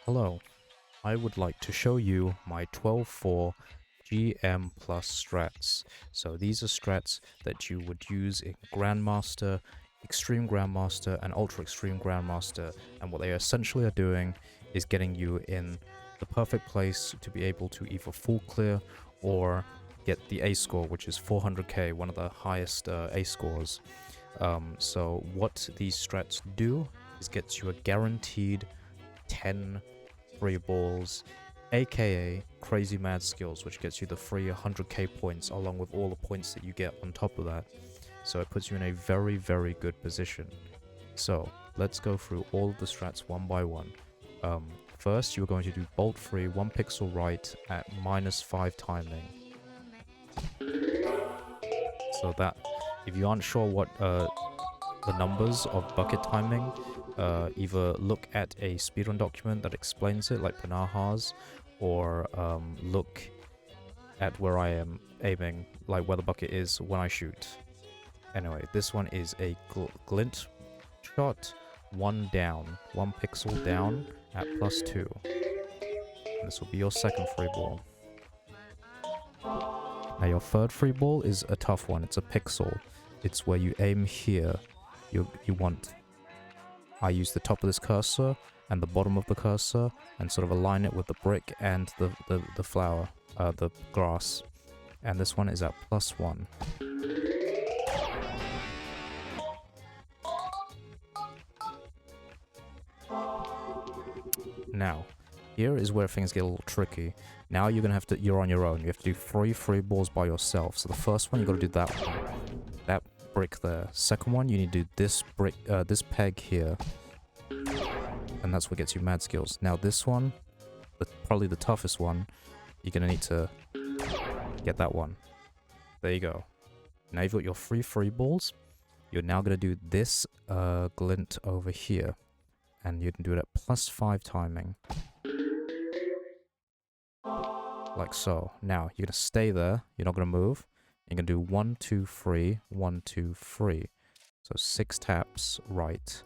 Hello, I would like to show you my 12-4 GM plus strats. So these are strats that you would use in Grandmaster, Extreme Grandmaster, and Ultra Extreme Grandmaster, and what they essentially are doing is getting you in the perfect place to be able to either full clear or get the A score, which is 400k, one of the highest A scores. So what these strats do is gets you a guaranteed 10 free balls, aka crazy mad skills, which gets you the free 100k points along with all the points that you get on top of that. So it puts you in a very, very good position. So let's go through all of the strats one by one. First, you're going to do bolt free 1 pixel right at -5 timing. So that, if you aren't sure what the numbers of bucket timing, either look at a speedrun document that explains it, like Pnaha's, or look at where I am aiming, like where the bucket is when I shoot. Anyway, this one is a glint shot, 1 down, 1 pixel down at +2. And this will be your second free ball. Now your third free ball is a tough one. It's a pixel. It's where you aim here. You want, I use the top of this cursor and the bottom of the cursor and sort of align it with the brick and the flower, the grass. And this one is at +1. Now, here is where things get a little tricky. Now you're gonna have to, you're on your own. You have to do 3 free balls by yourself. So the first one, you gotta do that one. That brick there. Second one, you need to do this brick, this peg here. And that's what gets you mad skills. Now this one, probably the toughest one, you're gonna need to get that one. There you go. Now you've got your 3 free balls. You're now gonna do this glint over here. And you can do it at +5 timing. Like so. Now, you're going to stay there. You're not going to move. You're going to do 1, 2, 3, 1, 2, 3. So 6 taps, right,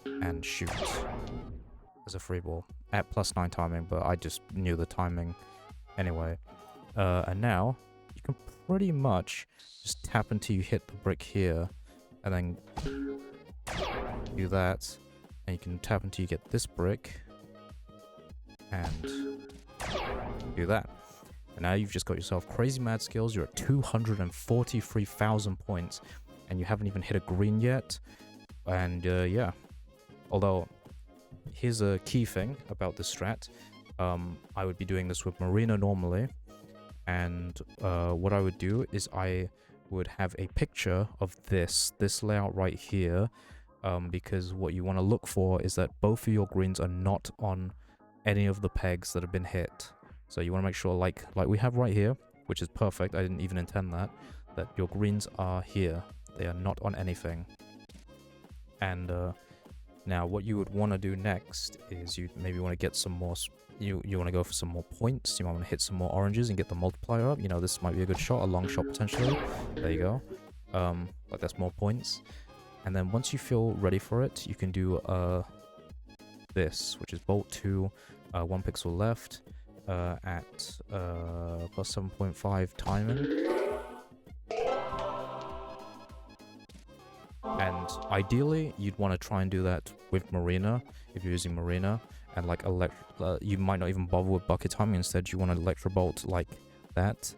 and shoot. As a free ball. At +9 timing, but I just knew the timing anyway. And now, you can pretty much just tap until you hit the brick here. And then do that. And you can tap until you get this brick. And do that. And now you've just got yourself crazy mad skills. You're at 243,000 points. And you haven't even hit a green yet. And yeah. Although, here's a key thing about this strat. I would be doing this with Marina normally. And what I would do is I would have a picture of this layout right here. Because what you want to look for is that both of your greens are not on any of the pegs that have been hit. So you want to make sure, like we have right here, which is perfect, I didn't even intend that your greens are here. They are not on anything. And now what you would want to do next is you maybe want to get some more, you want to go for some more points. You might want to hit some more oranges and get the multiplier up. You know, this might be a good shot, a long shot potentially. There you go. Like that's more points. And then once you feel ready for it, you can do this, which is bolt 2, 1 pixel left, at +7.5 timing. And ideally, you'd want to try and do that with Marina, if you're using Marina, and like you might not even bother with bucket timing. Instead, you want to electro bolt like that,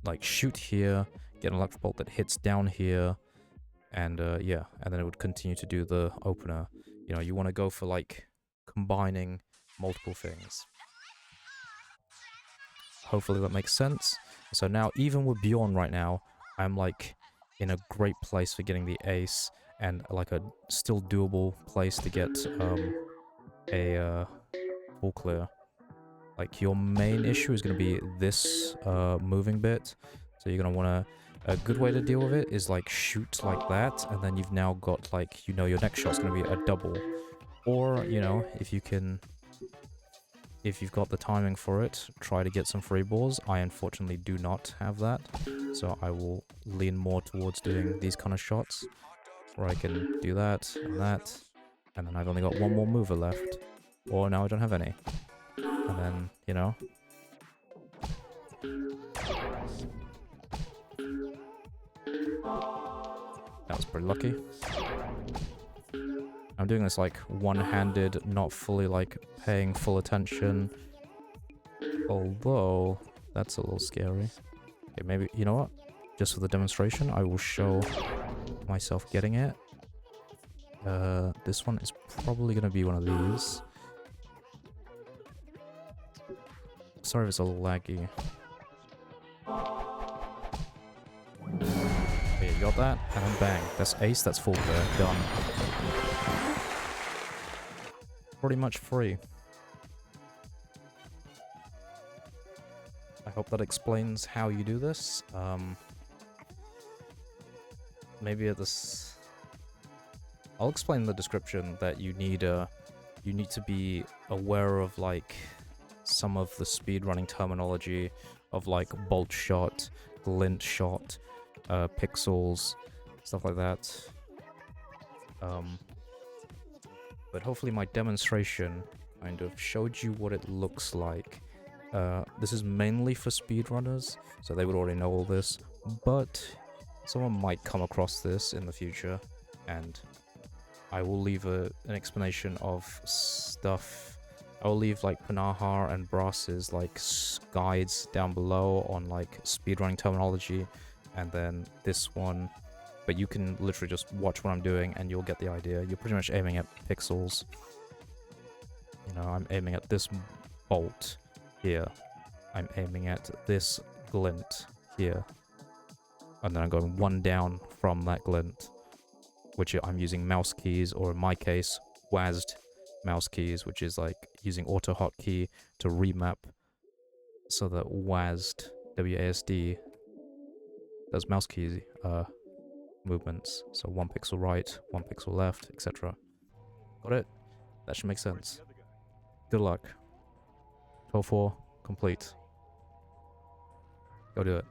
like shoot here, get an electro bolt that hits down here. And yeah, and then it would continue to do the opener. You know, you want to go for like combining multiple things. Hopefully that makes sense. So now, even with Bjorn right now, I'm like in a great place for getting the ace, and like a still doable place to get a full clear. Like your main issue is going to be this moving bit. So you're going to want to, a good way to deal with it is like shoot like that, and then you've now got like, you know, your next shot's going to be a double. Or, you know, if you've got the timing for it, try to get some free balls. I unfortunately do not have that, so I will lean more towards doing these kind of shots where I can do that, and then I've only got one more mover left. Or now I don't have any. And then, you know. That was pretty lucky. I'm doing this like one-handed, not fully like paying full attention. Although, that's a little scary. Okay, maybe, you know what? Just for the demonstration, I will show myself getting it. This one is probably gonna be one of these. Sorry if it's a little laggy. Okay, you got that? And then bang. That's ace, that's full there. Done. Pretty much free. I hope that explains how you do this. Maybe at this... I'll explain in the description that you need to be aware of like some of the speedrunning terminology of like bolt shot, glint shot, pixels, stuff like that. But hopefully my demonstration kind of showed you what it looks like. This is mainly for speedrunners, so they would already know all this, but someone might come across this in the future, and I will leave an explanation of stuff. I will leave like Pnaha and Brass's like guides down below on like speedrunning terminology, and then this one. But you can literally just watch what I'm doing and you'll get the idea. You're pretty much aiming at pixels. You know, I'm aiming at this bolt here. I'm aiming at this glint here. And then I'm going one down from that glint, which I'm using Mousekeys, or in my case, WASD Mousekeys, which is like using AutoHotKey to remap so that WASD, W-A-S-D, does Mousekeys movements. So 1 pixel right, 1 pixel left, etc. Got it? That should make sense. Good luck. 12-4, complete. Go do it.